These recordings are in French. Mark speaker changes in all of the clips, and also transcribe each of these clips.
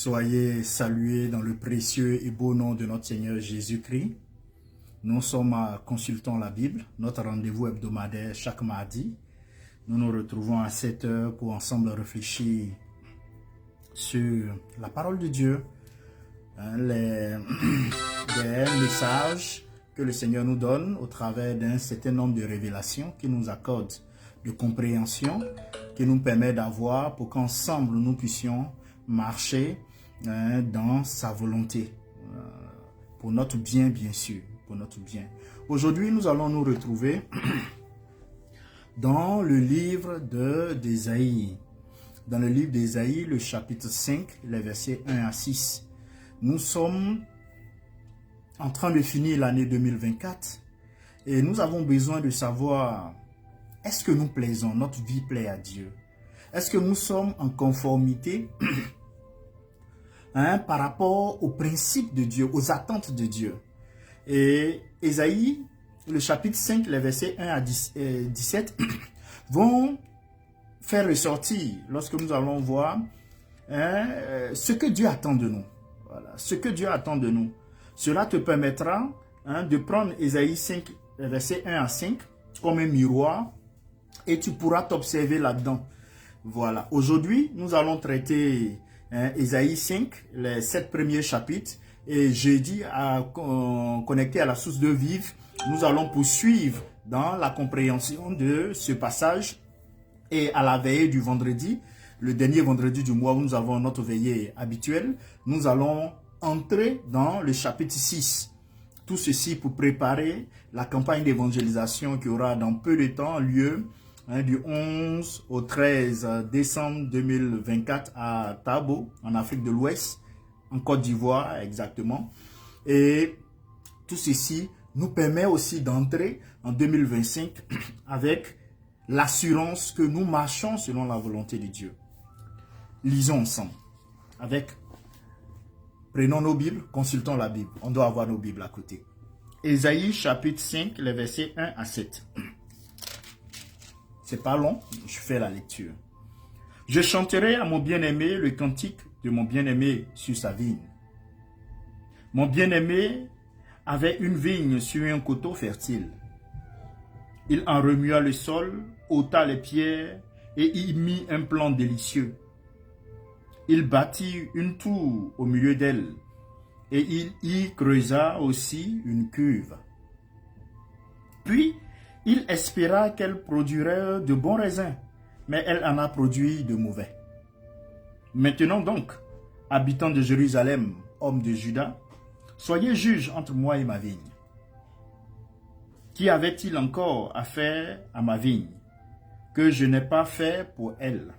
Speaker 1: Soyez salués dans le précieux et beau nom de notre Seigneur Jésus-Christ. Nous sommes à Consultons la Bible, notre rendez-vous hebdomadaire chaque mardi. Nous nous retrouvons à 7 heures pour ensemble réfléchir sur la parole de Dieu, les messages que le Seigneur nous donne au travers d'un certain nombre de révélations qu'il nous accorde, de compréhension, qui nous permet d'avoir pour qu'ensemble nous puissions marcher dans sa volonté, pour notre bien, bien sûr, pour notre bien. Aujourd'hui, nous allons nous retrouver dans le livre d'Ésaïe. Dans le livre d'Ésaïe, le chapitre 5, les versets 1 à 6. Nous sommes en train de finir l'année 2024 et nous avons besoin de savoir, est-ce que nous plaisons, notre vie plaît à Dieu? Est-ce que nous sommes en conformité par rapport aux principes de Dieu, aux attentes de Dieu? Et Ésaïe, le chapitre 5, les versets 1 à 17, vont faire ressortir, lorsque nous allons voir ce que Dieu attend de nous. Voilà, ce que Dieu attend de nous. Cela te permettra de prendre Ésaïe 5, versets 1 à 5, comme un miroir, et tu pourras t'observer là-dedans. Voilà. Aujourd'hui, nous allons traiter Ésaïe 5, les 7 premiers chapitres. Et jeudi, connecté à la source de vive, nous allons poursuivre dans la compréhension de ce passage. Et à la veillée du vendredi, le dernier vendredi du mois où nous avons notre veillée habituelle, nous allons entrer dans le chapitre 6. Tout ceci pour préparer la campagne d'évangélisation qui aura dans peu de temps lieu du 11 au 13 décembre 2024 à Tabo, en Afrique de l'Ouest, en Côte d'Ivoire exactement. Et tout ceci nous permet aussi d'entrer en 2025 avec l'assurance que nous marchons selon la volonté de Dieu. Lisons ensemble. Prenons nos Bibles, consultons la Bible. On doit avoir nos Bibles à côté. Ésaïe chapitre 5, les versets 1 à 7. C'est pas long, je fais la lecture. Je chanterai à mon bien-aimé le cantique de mon bien-aimé sur sa vigne. Mon bien-aimé avait une vigne sur un coteau fertile. Il en remua le sol, ôta les pierres et y mit un plan délicieux. Il bâtit une tour au milieu d'elle et il y creusa aussi une cuve. Puis, il espéra qu'elle produirait de bons raisins, mais elle en a produit de mauvais. Maintenant donc, habitants de Jérusalem, hommes de Juda, soyez juges entre moi et ma vigne. Qui avait-il encore à faire à ma vigne, que je n'ai pas fait pour elle?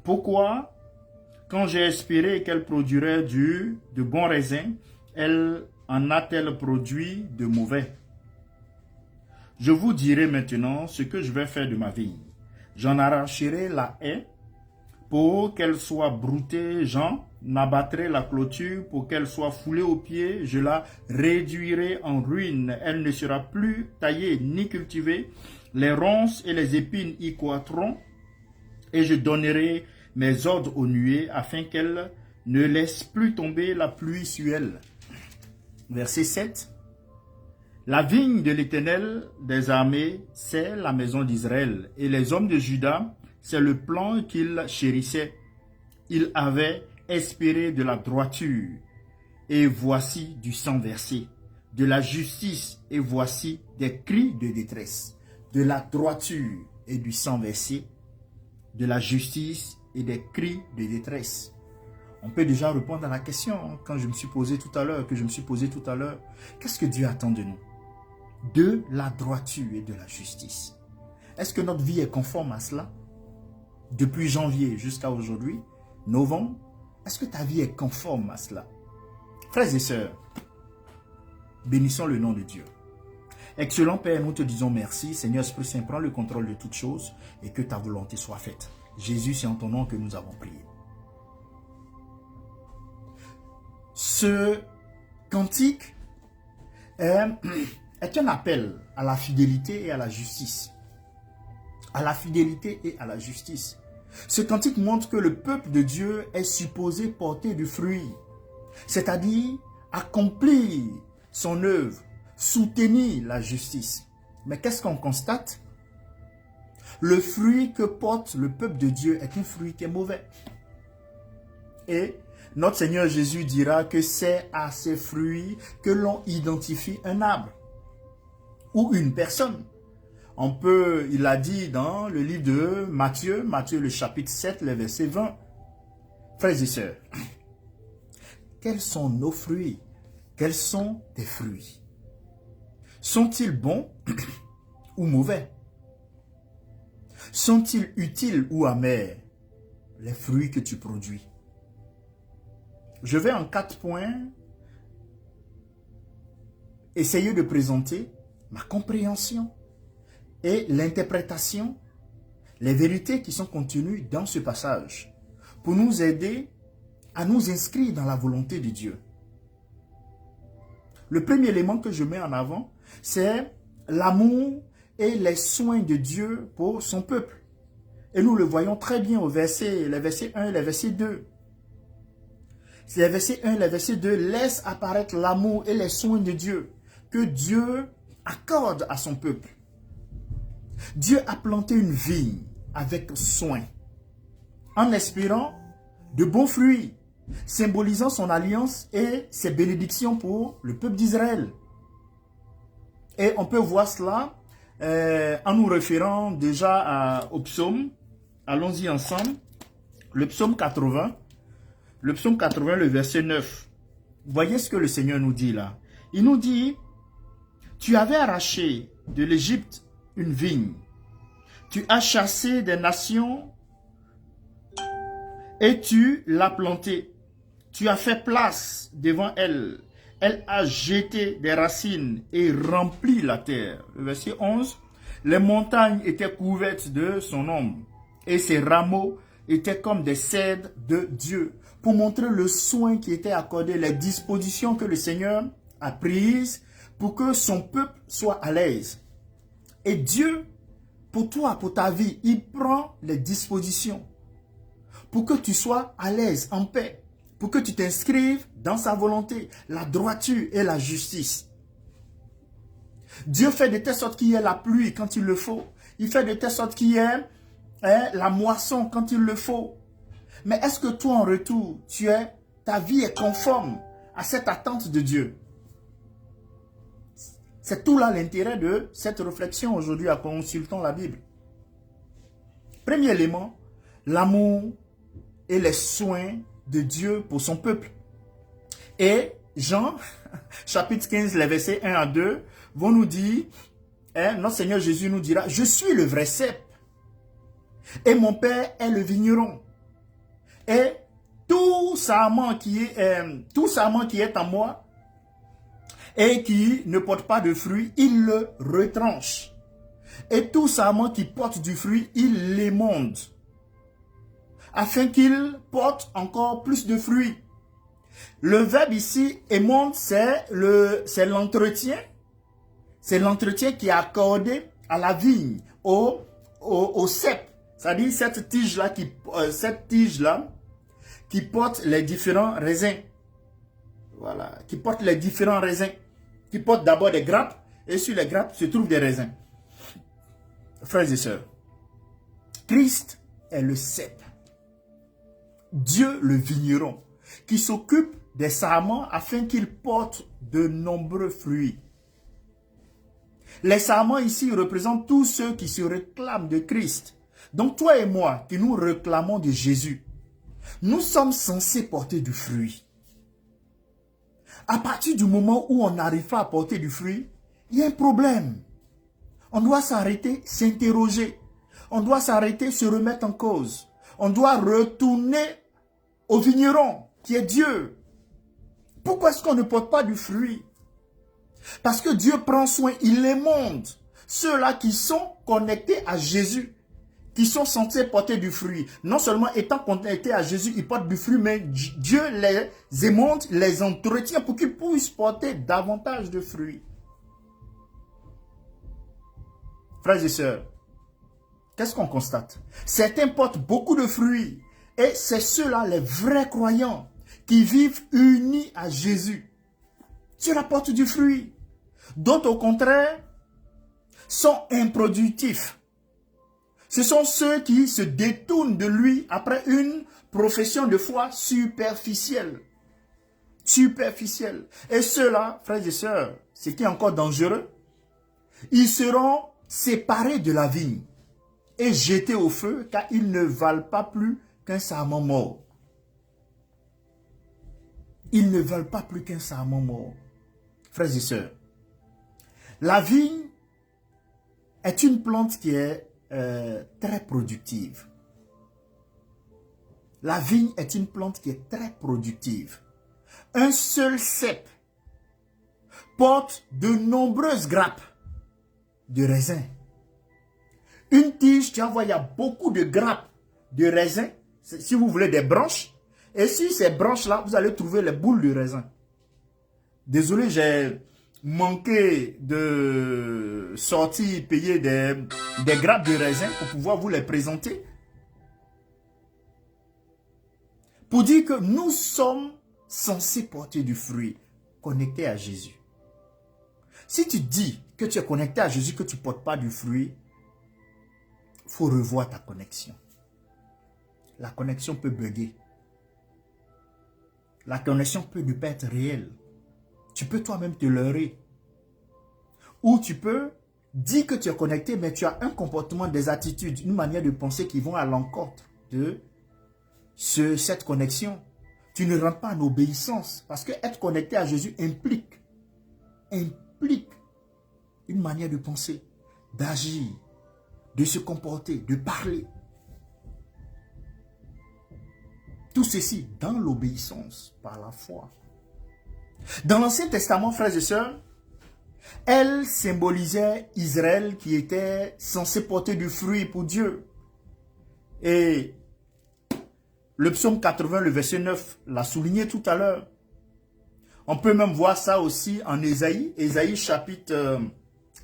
Speaker 1: Pourquoi, quand j'ai espéré qu'elle produirait de bons raisins, elle en a-t-elle produit de mauvais? Je vous dirai maintenant ce que je vais faire de ma vigne. J'en arracherai la haie pour qu'elle soit broutée, j'en abattrai la clôture pour qu'elle soit foulée aux pieds, je la réduirai en ruine, elle ne sera plus taillée ni cultivée, les ronces et les épines y croîtront, et je donnerai mes ordres aux nuées afin qu'elle ne laisse plus tomber la pluie sur elle. Verset 7. La vigne de l'Éternel des armées, c'est la maison d'Israël, et les hommes de Juda, c'est le plan qu'il chérissait. Il avait espéré de la droiture, et voici du sang versé, de la justice, et voici des cris de détresse, de la droiture et du sang versé, de la justice et des cris de détresse. On peut déjà répondre à la question que je me suis posée tout à l'heure. Qu'est-ce que Dieu attend de nous? De la droiture et de la justice. Est-ce que notre vie est conforme à cela? Depuis janvier jusqu'à aujourd'hui, novembre, est-ce que ta vie est conforme à cela? Frères et sœurs, bénissons le nom de Dieu. Excellent Père, nous te disons merci. Seigneur Esprit Saint, prends le contrôle de toutes choses et que ta volonté soit faite. Jésus, c'est en ton nom que nous avons prié. Ce cantique est un appel à la fidélité et à la justice. À la fidélité et à la justice. Ce cantique montre que le peuple de Dieu est supposé porter du fruit, c'est-à-dire accomplir son œuvre, soutenir la justice. Mais qu'est-ce qu'on constate? Le fruit que porte le peuple de Dieu est un fruit qui est mauvais. Et notre Seigneur Jésus dira que c'est à ces fruits que l'on identifie un arbre ou une personne. Il a dit dans le livre de Matthieu le chapitre 7, le verset 20. Frères et sœurs, quels sont nos fruits? Quels sont tes fruits? Sont-ils bons ou mauvais? Sont-ils utiles ou amers, les fruits que tu produis? Je vais en 4 points essayer de présenter ma compréhension et l'interprétation, les vérités qui sont contenues dans ce passage, pour nous aider à nous inscrire dans la volonté de Dieu. Le premier élément que je mets en avant, c'est l'amour et les soins de Dieu pour son peuple. Et nous le voyons très bien au les versets 1 et les versets 2. Les versets 1 et les versets 2 laissent apparaître l'amour et les soins de Dieu que Dieu accorde à son peuple. Dieu a planté une vigne avec soin, en espérant de bons fruits, symbolisant son alliance et ses bénédictions pour le peuple d'Israël. Et on peut voir cela en nous référant déjà au psaume. Allons-y ensemble. Le psaume 80. Le psaume 80, le verset 9. Voyez ce que le Seigneur nous dit là. Il nous dit, « Tu avais arraché de l'Égypte une vigne. Tu as chassé des nations et tu l'as plantée. Tu as fait place devant elle. Elle a jeté des racines et rempli la terre. » Le verset 11. « Les montagnes étaient couvertes de son ombre et ses rameaux étaient comme des cèdres de Dieu. » Pour montrer le soin qui était accordé, les dispositions que le Seigneur a prises pour que son peuple soit à l'aise. Et Dieu, pour toi, pour ta vie, il prend les dispositions pour que tu sois à l'aise, en paix, pour que tu t'inscrives dans sa volonté, la droiture et la justice. Dieu fait de telle sorte qu'il y ait la pluie quand il le faut. Il fait de telle sorte qu'il y ait la moisson quand il le faut. Mais est-ce que toi, en retour, ta vie est conforme à cette attente de Dieu? C'est tout là l'intérêt de cette réflexion aujourd'hui en consultant la Bible. Premier élément, l'amour et les soins de Dieu pour son peuple. Et Jean, chapitre 15, les versets 1 à 2, vont nous dire, notre Seigneur Jésus nous dira, « Je suis le vrai cep, et mon Père est le vigneron. Et tout sarment qui est en moi et qui ne porte pas de fruit, il le retranche. Et tout sarment qui porte du fruit, il l'émonde, afin qu'il porte encore plus de fruits. » Le verbe ici, émonde, c'est l'entretien. C'est l'entretien qui est accordé à la vigne, au cep. C'est-à-dire cette tige-là qui porte les différents raisins. Voilà, qui porte les différents raisins. Qui porte d'abord des grappes, et sur les grappes se trouvent des raisins. Frères et sœurs, Christ est le cep. Dieu le vigneron, qui s'occupe des sarments afin qu'ils portent de nombreux fruits. Les sarments ici représentent tous ceux qui se réclament de Christ. Donc toi et moi, qui nous réclamons de Jésus, nous sommes censés porter du fruit. À partir du moment où on n'arrive pas à porter du fruit, il y a un problème. On doit s'arrêter, s'interroger. On doit s'arrêter, se remettre en cause. On doit retourner au vigneron, qui est Dieu. Pourquoi est-ce qu'on ne porte pas du fruit? Parce que Dieu prend soin, il émonde ceux-là qui sont connectés à Jésus, qui sont censés porter du fruit. Non seulement étant connectés à Jésus, ils portent du fruit, mais Dieu les émonde, les entretient pour qu'ils puissent porter davantage de fruits. Frères et sœurs, qu'est-ce qu'on constate? Certains portent beaucoup de fruits. Et c'est ceux-là, les vrais croyants, qui vivent unis à Jésus. Ceux-là portent du fruit. D'autres, au contraire, sont improductifs. Ce sont ceux qui se détournent de lui après une profession de foi superficielle. Superficielle. Et ceux-là, frères et sœurs, ce qui est encore dangereux, ils seront séparés de la vigne et jetés au feu, car ils ne valent pas plus qu'un sarment mort. Ils ne valent pas plus qu'un sarment mort. Frères et sœurs, la vigne est une plante qui est très productive. La vigne est une plante qui est très productive. Un seul cep porte de nombreuses grappes de raisin. Une tige, tu vois, il y a beaucoup de grappes de raisin, si vous voulez des branches. Et sur ces branches-là, vous allez trouver les boules de raisin. Désolé, j'ai manqué de sortir payer des grappes de raisin pour pouvoir vous les présenter. Pour dire que nous sommes censés porter du fruit connecté à Jésus. Si tu dis que tu es connecté à Jésus, que tu ne portes pas du fruit, il faut revoir ta connexion. La connexion peut bugger. La connexion peut ne pas être réelle. Tu peux toi-même te leurrer. Ou tu peux dire que tu es connecté, mais tu as un comportement, des attitudes, une manière de penser qui vont à l'encontre de cette connexion. Tu ne rentres pas en obéissance. Parce que être connecté à Jésus implique une manière de penser, d'agir, de se comporter, de parler. Tout ceci dans l'obéissance, par la foi. Dans l'Ancien Testament, frères et sœurs, elle symbolisait Israël qui était censé porter du fruit pour Dieu. Et le psaume 80, le verset 9, l'a souligné tout à l'heure. On peut même voir ça aussi en Ésaïe. Ésaïe chapitre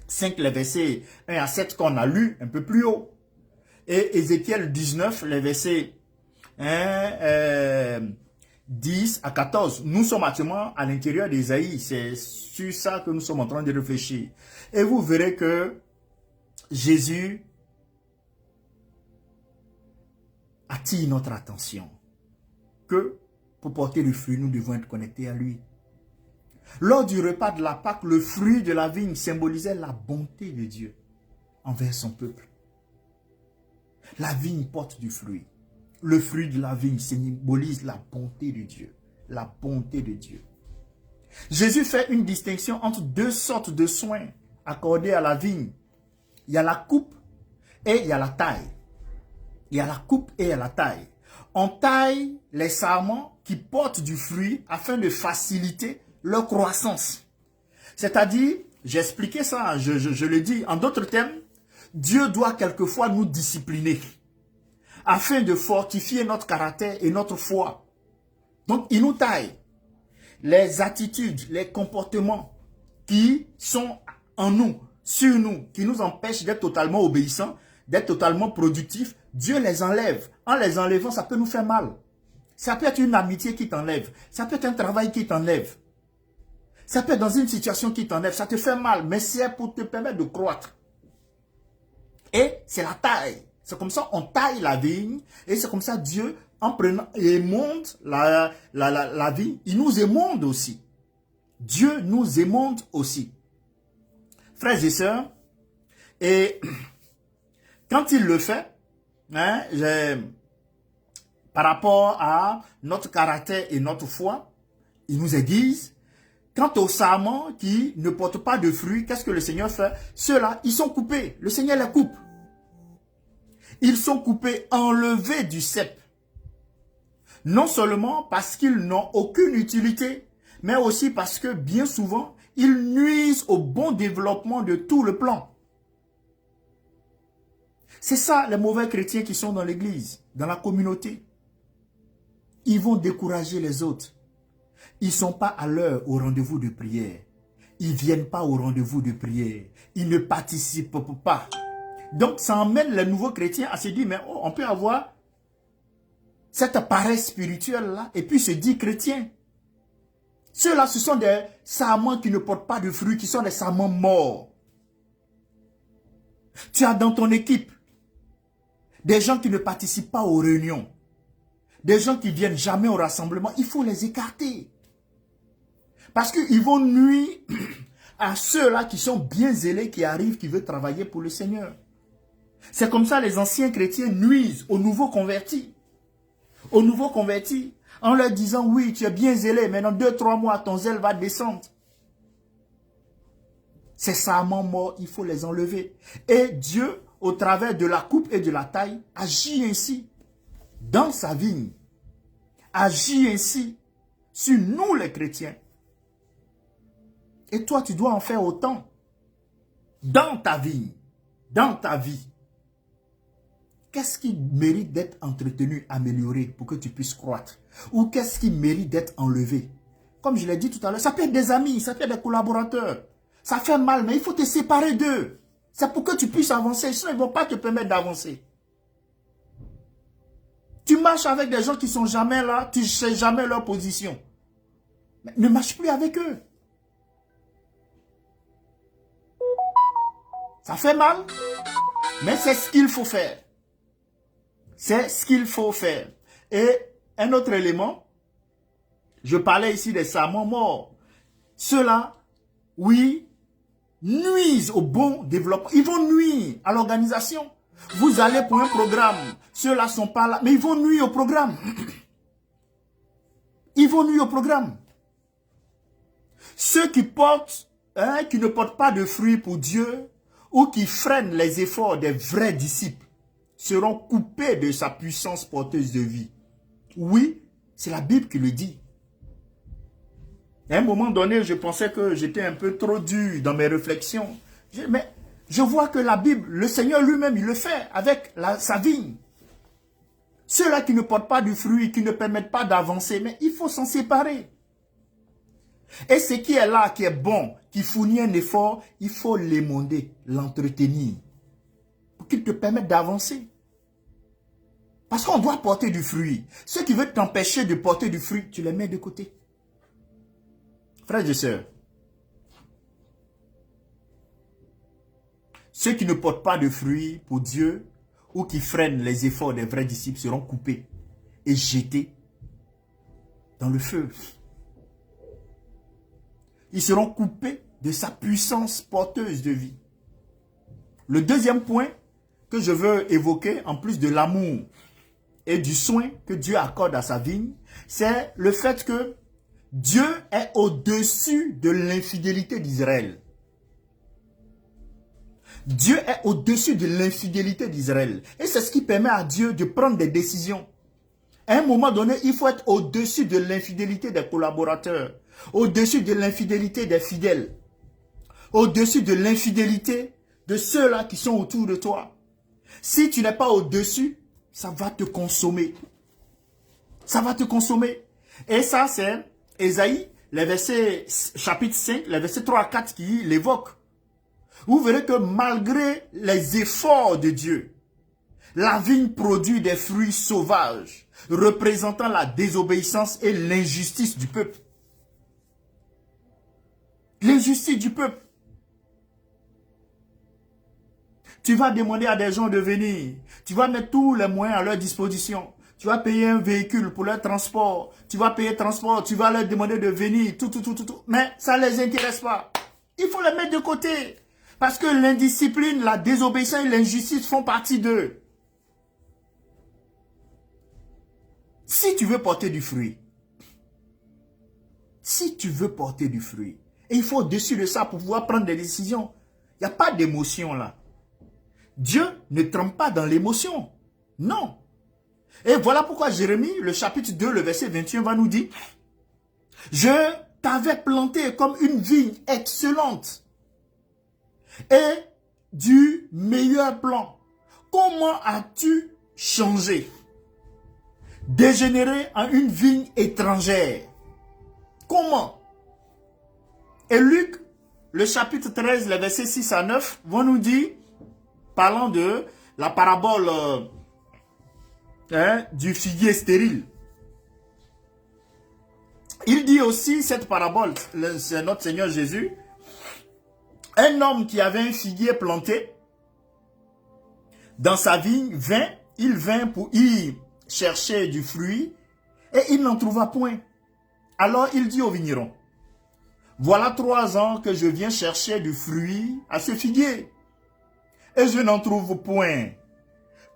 Speaker 1: 5, les versets 1 à 7 qu'on a lu un peu plus haut. Et Ézéchiel 19, les versets 10 à 14. Nous sommes actuellement à l'intérieur d'Ésaïe. C'est sur ça que nous sommes en train de réfléchir. Et vous verrez que Jésus attire notre attention. Que pour porter le fruit, nous devons être connectés à lui. Lors du repas de la Pâque, le fruit de la vigne symbolisait la bonté de Dieu envers son peuple. La vigne porte du fruit. Le fruit de la vigne symbolise la bonté de Dieu. La bonté de Dieu. Jésus fait une distinction entre deux sortes de soins accordés à la vigne. Il y a la coupe et il y a la taille. Il y a la coupe et il y a la taille. On taille les sarments qui portent du fruit afin de faciliter leur croissance. C'est-à-dire, j'ai expliqué ça, je le dis, en d'autres termes, Dieu doit quelquefois nous discipliner afin de fortifier notre caractère et notre foi. Donc, il nous taille les attitudes, les comportements qui sont en nous, sur nous, qui nous empêchent d'être totalement obéissants, d'être totalement productifs. Dieu les enlève. En les enlevant, ça peut nous faire mal. Ça peut être une amitié qui t'enlève. Ça peut être un travail qui t'enlève. Ça peut être dans une situation qui t'enlève. Ça te fait mal, mais c'est pour te permettre de croître. Et c'est la taille. C'est comme ça on taille la vigne. Et c'est comme ça Dieu, en prenant, émonde la vigne. Il nous émonde aussi. Dieu nous émonde aussi. Frères et sœurs, et quand il le fait, hein, par rapport à notre caractère et notre foi, il nous aiguise. Quant aux sarments qui ne portent pas de fruits, qu'est-ce que le Seigneur fait? Ceux-là, ils sont coupés. Le Seigneur les coupe. Ils sont coupés, enlevés du cep. Non seulement parce qu'ils n'ont aucune utilité, mais aussi parce que bien souvent, ils nuisent au bon développement de tout le plan. C'est ça les mauvais chrétiens qui sont dans l'église, dans la communauté. Ils vont décourager les autres. Ils ne sont pas à l'heure au rendez-vous de prière. Ils ne viennent pas au rendez-vous de prière. Ils ne participent pas. Donc, ça emmène les nouveaux chrétiens à se dire, mais oh, on peut avoir cette paresse spirituelle-là et puis se dire chrétien. Ceux-là, ce sont des serments qui ne portent pas de fruits, qui sont des serments morts. Tu as dans ton équipe des gens qui ne participent pas aux réunions, des gens qui ne viennent jamais au rassemblement. Il faut les écarter. Parce qu'ils vont nuire à ceux-là qui sont bien zélés, qui arrivent, qui veulent travailler pour le Seigneur. C'est comme ça les anciens chrétiens nuisent aux nouveaux convertis. Aux nouveaux convertis, en leur disant, oui, tu es bien zélé, mais dans 2-3 mois, ton zèle va descendre. Ces serments morts, il faut les enlever. Et Dieu, au travers de la coupe et de la taille, agit ainsi dans sa vigne. Agit ainsi sur nous les chrétiens. Et toi, tu dois en faire autant dans ta vigne, dans ta vie. Qu'est-ce qui mérite d'être entretenu, amélioré pour que tu puisses croître? Ou qu'est-ce qui mérite d'être enlevé? Comme je l'ai dit tout à l'heure, ça peut être des amis, ça peut être des collaborateurs. Ça fait mal, mais il faut te séparer d'eux. C'est pour que tu puisses avancer, sinon ils ne vont pas te permettre d'avancer. Tu marches avec des gens qui ne sont jamais là, tu ne sais jamais leur position. Mais ne marche plus avec eux. Ça fait mal, mais c'est ce qu'il faut faire. C'est ce qu'il faut faire. Et un autre élément, je parlais ici des serments morts. Ceux-là, oui, nuisent au bon développement. Ils vont nuire à l'organisation. Vous allez pour un programme, ceux-là ne sont pas là, mais ils vont nuire au programme. Ils vont nuire au programme. Ceux qui portent, qui ne portent pas de fruits pour Dieu, ou qui freinent les efforts des vrais disciples, seront coupés de sa puissance porteuse de vie. Oui, c'est la Bible qui le dit. À un moment donné, je pensais que j'étais un peu trop dur dans mes réflexions. Mais je vois que la Bible, le Seigneur lui-même, il le fait avec sa vigne. Ceux-là qui ne portent pas du fruit, qui ne permettent pas d'avancer, mais il faut s'en séparer. Et ce qui est là, qui est bon, qui fournit un effort, il faut l'émonder, l'entretenir, pour qu'il te permette d'avancer. Parce qu'on doit porter du fruit. Ceux qui veulent t'empêcher de porter du fruit, tu les mets de côté. Frères et sœurs, ceux qui ne portent pas de fruits pour Dieu ou qui freinent les efforts des vrais disciples seront coupés et jetés dans le feu. Ils seront coupés de sa puissance porteuse de vie. Le deuxième point que je veux évoquer, en plus de l'amour et du soin que Dieu accorde à sa vigne, c'est le fait que Dieu est au-dessus de l'infidélité d'Israël. Dieu est au-dessus de l'infidélité d'Israël. Et c'est ce qui permet à Dieu de prendre des décisions. À un moment donné, il faut être au-dessus de l'infidélité des collaborateurs, au-dessus de l'infidélité des fidèles, au-dessus de l'infidélité de ceux-là qui sont autour de toi. Si tu n'es pas au-dessus, ça va te consommer. Ça va te consommer. Et ça, c'est Ésaïe, les versets, chapitre 5, les versets 3 à 4 qui l'évoquent. Vous verrez que malgré les efforts de Dieu, la vigne produit des fruits sauvages, représentant la désobéissance et l'injustice du peuple. L'injustice du peuple. Tu vas demander à des gens de venir. Tu vas mettre tous les moyens à leur disposition. Tu vas payer un véhicule pour leur transport. Tu vas payer le transport. Tu vas leur demander de venir. Tout. Mais ça ne les intéresse pas. Il faut les mettre de côté. Parce que l'indiscipline, la désobéissance et l'injustice font partie d'eux. Si tu veux porter du fruit, et il faut au-dessus de ça pour pouvoir prendre des décisions. Il n'y a pas d'émotion là. Dieu ne trempe pas dans l'émotion. Non. Et voilà pourquoi Jérémie, le chapitre 2, le verset 21 va nous dire, « Je t'avais planté comme une vigne excellente et du meilleur plan. Comment as-tu changé? Dégénéré en une vigne étrangère. » Comment? Et Luc, le chapitre 13, les versets 6 à 9, vont nous dire, parlant de la parabole du figuier stérile. Il dit aussi, cette parabole, c'est notre Seigneur Jésus, un homme qui avait un figuier planté dans sa vigne, il vint pour y chercher du fruit et il n'en trouva point. Alors il dit au vigneron, voilà 3 ans que je viens chercher du fruit à ce figuier et je n'en trouve point.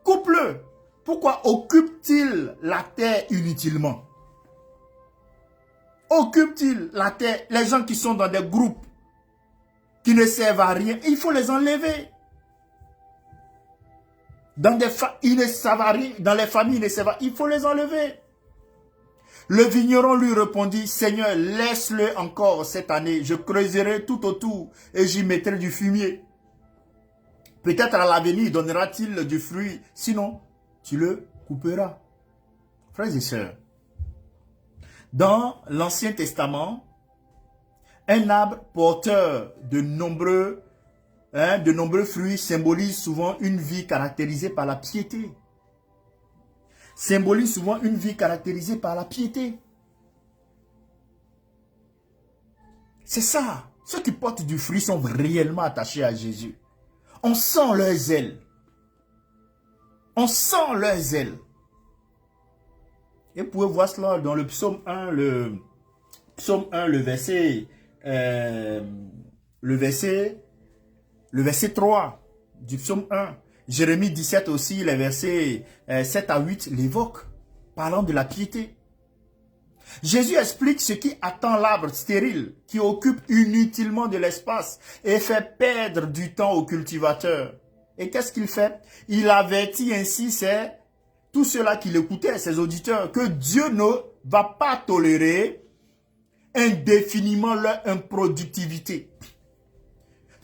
Speaker 1: Coupe-le. Pourquoi occupe-t-il la terre inutilement? Occupe-t-il la terre? Les gens qui sont dans des groupes qui ne servent à rien, il faut les enlever. Dans les familles, ils ne servent à rien, il faut les enlever. Le vigneron lui répondit, Seigneur, laisse-le encore cette année, je creuserai tout autour et j'y mettrai du fumier. Peut-être à l'avenir donnera-t-il du fruit, sinon tu le couperas. Frères et sœurs, dans l'Ancien Testament, un arbre porteur de nombreux fruits symbolise souvent une vie caractérisée par la piété. Symbolise souvent une vie caractérisée par la piété. C'est ça. Ceux qui portent du fruit sont réellement attachés à Jésus. On sent leur zèle. On sent leur zèle. Et vous pouvez voir cela dans le psaume 1, le verset 3 du psaume 1. Jérémie 17 aussi, les versets 7 à 8 l'évoquent, parlant de la piété. Jésus explique ce qui attend l'arbre stérile, qui occupe inutilement de l'espace et fait perdre du temps aux cultivateurs. Et qu'est-ce qu'il fait? Il avertit ainsi tous ceux-là qui l'écoutaient, ses auditeurs, que Dieu ne va pas tolérer indéfiniment leur improductivité.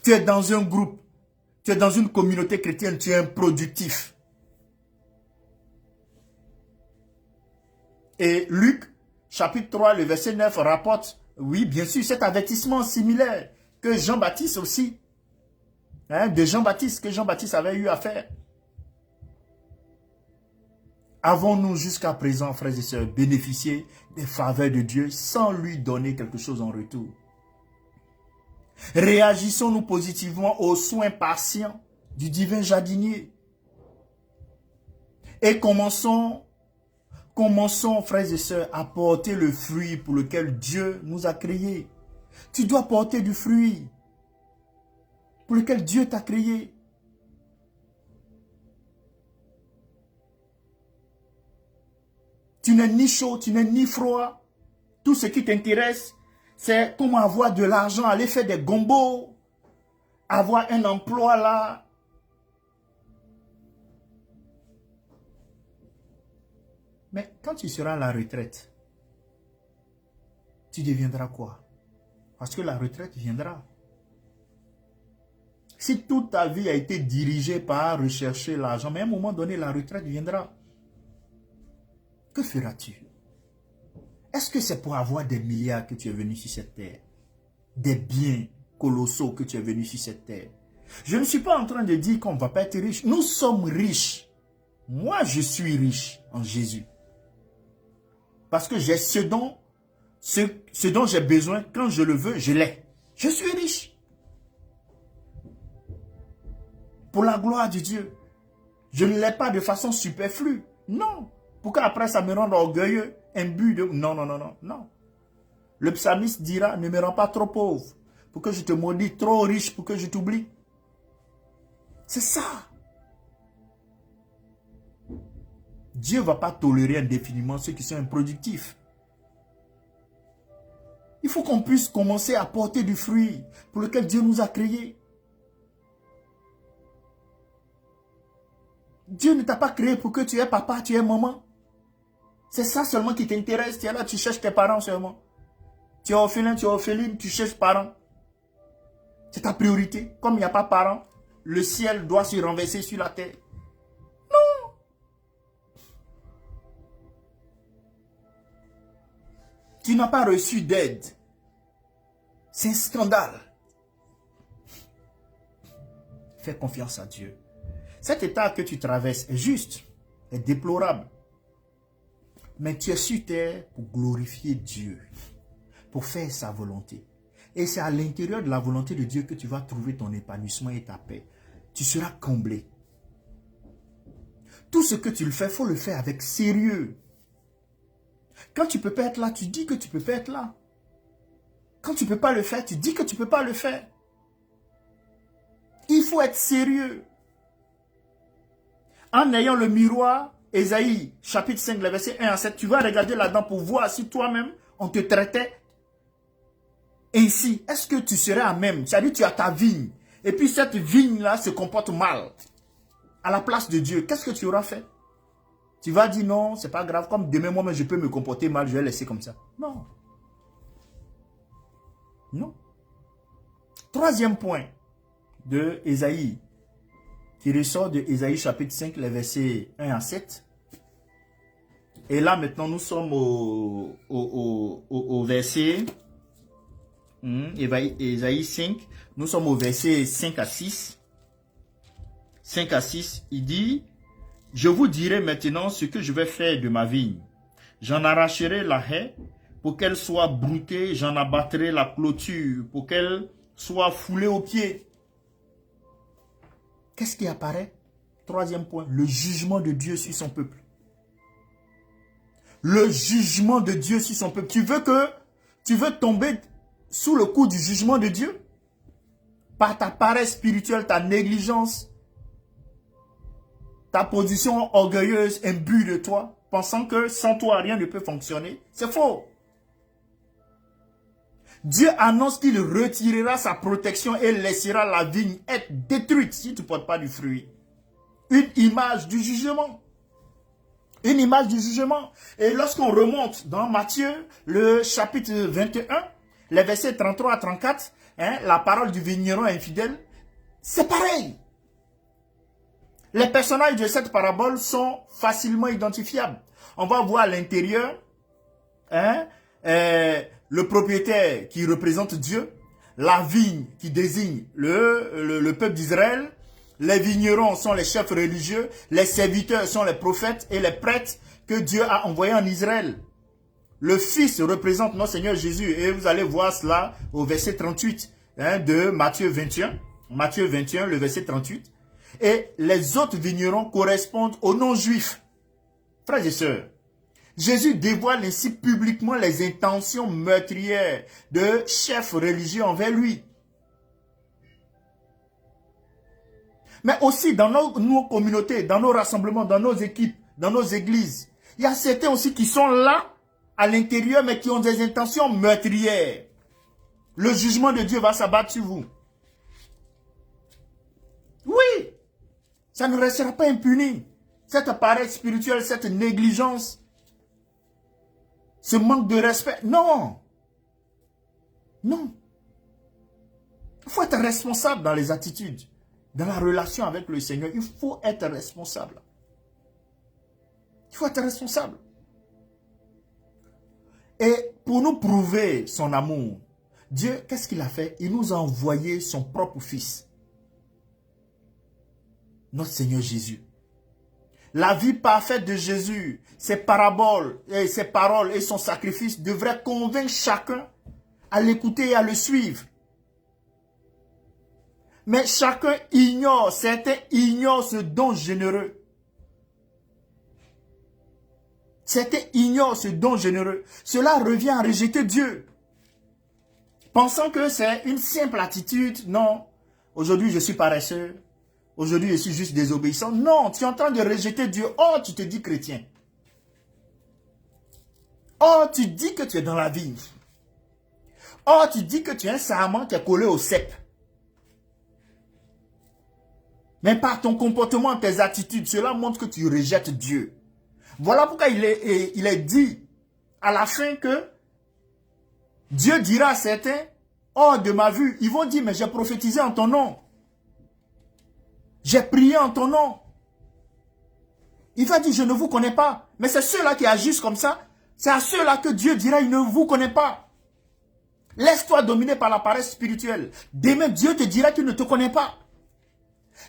Speaker 1: Tu es dans un groupe, tu es dans une communauté chrétienne, tu es improductif. Et Luc, chapitre 3, le verset 9, rapporte, oui, bien sûr, cet avertissement similaire que Jean-Baptiste aussi, de Jean-Baptiste, que Jean-Baptiste avait eu à faire. Avons-nous jusqu'à présent, frères et sœurs, bénéficié des faveurs de Dieu sans lui donner quelque chose en retour? Réagissons-nous positivement aux soins patients du divin jardinier? Et commençons, frères et sœurs, à porter le fruit pour lequel Dieu nous a créés. Tu dois porter du fruit pour lequel Dieu t'a créé. Tu n'es ni chaud, tu n'es ni froid. Tout ce qui t'intéresse, c'est comment avoir de l'argent, aller faire des gombos, avoir un emploi là. Mais quand tu seras à la retraite, tu deviendras quoi? Parce que la retraite viendra. Si toute ta vie a été dirigée par rechercher l'argent, mais à un moment donné, la retraite viendra. Que feras-tu? Est-ce que c'est pour avoir des milliards que tu es venu sur cette terre? Des biens colossaux que tu es venu sur cette terre? Je ne suis pas en train de dire qu'on ne va pas être riche. Nous sommes riches. Moi, je suis riche en Jésus. Parce que j'ai ce dont j'ai besoin, quand je le veux, je l'ai. Je suis riche. Pour la gloire de Dieu. Je ne l'ai pas de façon superflue. Non. Pour qu'après ça me rende orgueilleux, imbu de... Non, non, non, non, non. Le psalmiste dira, ne me rends pas trop pauvre, pour que je te maudis, trop riche pour que je t'oublie. C'est ça. Dieu ne va pas tolérer indéfiniment ceux qui sont improductifs. Il faut qu'on puisse commencer à porter du fruit pour lequel Dieu nous a créés. Dieu ne t'a pas créé pour que tu aies papa, tu aies maman. C'est ça seulement qui t'intéresse. Tu es là, tu cherches tes parents seulement. Tu es orphelin, tu es orpheline, tu cherches parents. C'est ta priorité. Comme il n'y a pas parents, le ciel doit se renverser sur la terre. Non. Tu n'as pas reçu d'aide. C'est un scandale. Fais confiance à Dieu. Cet état que tu traverses est juste, est déplorable. Mais tu es sur terre pour glorifier Dieu, pour faire sa volonté. Et c'est à l'intérieur de la volonté de Dieu que tu vas trouver ton épanouissement et ta paix. Tu seras comblé. Tout ce que tu le fais, il faut le faire avec sérieux. Quand tu ne peux pas être là, tu dis que tu ne peux pas être là. Quand tu ne peux pas le faire, tu dis que tu ne peux pas le faire. Il faut être sérieux. En ayant le miroir, Ésaïe, chapitre 5, le verset 1 à 7, tu vas regarder là-dedans pour voir si toi-même, on te traitait ainsi. Est-ce que tu serais à même? C'est-à-dire tu as ta vigne. Et puis cette vigne-là se comporte mal. À la place de Dieu, qu'est-ce que tu auras fait? Tu vas dire non, c'est pas grave. Comme demain, moi, je peux me comporter mal, je vais laisser comme ça. Non. Non. Troisième point de Ésaïe, qui ressort de Ésaïe chapitre 5, les versets 1 à 7. Et là, maintenant, nous sommes au verset, Ésaïe 5, nous sommes au verset 5 à 6. 5 à 6, il dit, « Je vous dirai maintenant ce que je vais faire de ma vigne. J'en arracherai la haie pour qu'elle soit broutée, j'en abattrai la clôture pour qu'elle soit foulée aux pieds. » Qu'est-ce qui apparaît? Troisième point, le jugement de Dieu sur son peuple. Le jugement de Dieu sur son peuple. Tu veux tomber sous le coup du jugement de Dieu? Par ta paresse spirituelle, ta négligence, ta position orgueilleuse, imbue de toi, pensant que sans toi, rien ne peut fonctionner. C'est faux. Dieu annonce qu'il retirera sa protection et laissera la vigne être détruite si tu ne portes pas du fruit. Une image du jugement. Une image du jugement. Et lorsqu'on remonte dans Matthieu, le chapitre 21, les versets 33 à 34, la parole du vigneron infidèle, c'est pareil. Les personnages de cette parabole sont facilement identifiables. On va voir à l'intérieur, le propriétaire qui représente Dieu, la vigne qui désigne le peuple d'Israël, les vignerons sont les chefs religieux, les serviteurs sont les prophètes et les prêtres que Dieu a envoyés en Israël. Le Fils représente notre Seigneur Jésus et vous allez voir cela au verset 38 de Matthieu 21. Matthieu 21, le verset 38. Et les autres vignerons correspondent aux non-juifs. Frères et sœurs, Jésus dévoile ainsi publiquement les intentions meurtrières de chefs religieux envers lui. Mais aussi dans nos communautés, dans nos rassemblements, dans nos équipes, dans nos églises, il y a certains aussi qui sont là, à l'intérieur, mais qui ont des intentions meurtrières. Le jugement de Dieu va s'abattre sur vous. Oui, ça ne restera pas impuni. Cette paresse spirituelle, cette négligence, ce manque de respect, non. Non. Il faut être responsable dans les attitudes, dans la relation avec le Seigneur. Il faut être responsable. Il faut être responsable. Et pour nous prouver son amour, Dieu, qu'est-ce qu'il a fait? Il nous a envoyé son propre Fils, notre Seigneur Jésus. La vie parfaite de Jésus, ses paraboles, et ses paroles et son sacrifice devraient convaincre chacun à l'écouter et à le suivre. Mais chacun ignore, certains ignorent ce don généreux. Certains ignorent ce don généreux. Cela revient à rejeter Dieu. Pensant que c'est une simple attitude. Non, aujourd'hui je suis paresseux. Aujourd'hui je suis juste désobéissant. Non, tu es en train de rejeter Dieu. Oh, tu te dis chrétien. Oh, tu dis que tu es dans la vie. Oh, tu dis que tu es un sarment qui est collé au cep. Mais par ton comportement, tes attitudes, cela montre que tu rejettes Dieu. Voilà pourquoi il est dit à la fin que Dieu dira à certains, oh de ma vue, ils vont dire, mais j'ai prophétisé en ton nom. J'ai prié en ton nom. Il va dire, je ne vous connais pas. Mais c'est ceux-là qui agissent comme ça. C'est à ceux-là que Dieu dira, il ne vous connaît pas. Laisse-toi dominer par la paresse spirituelle. Demain, Dieu te dira qu'il ne te connaît pas.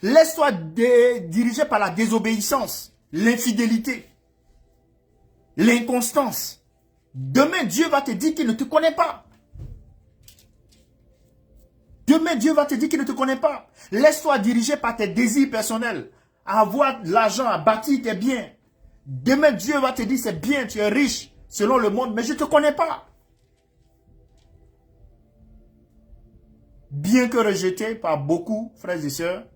Speaker 1: Laisse-toi diriger par la désobéissance, l'infidélité, l'inconstance. Demain, Dieu va te dire qu'il ne te connaît pas. Demain, Dieu va te dire qu'il ne te connaît pas. Laisse-toi diriger par tes désirs personnels, à avoir de l'argent, à bâtir tes biens. Demain, Dieu va te dire, c'est bien, tu es riche selon le monde, mais je ne te connais pas. Bien que rejeté par beaucoup, frères et sœurs,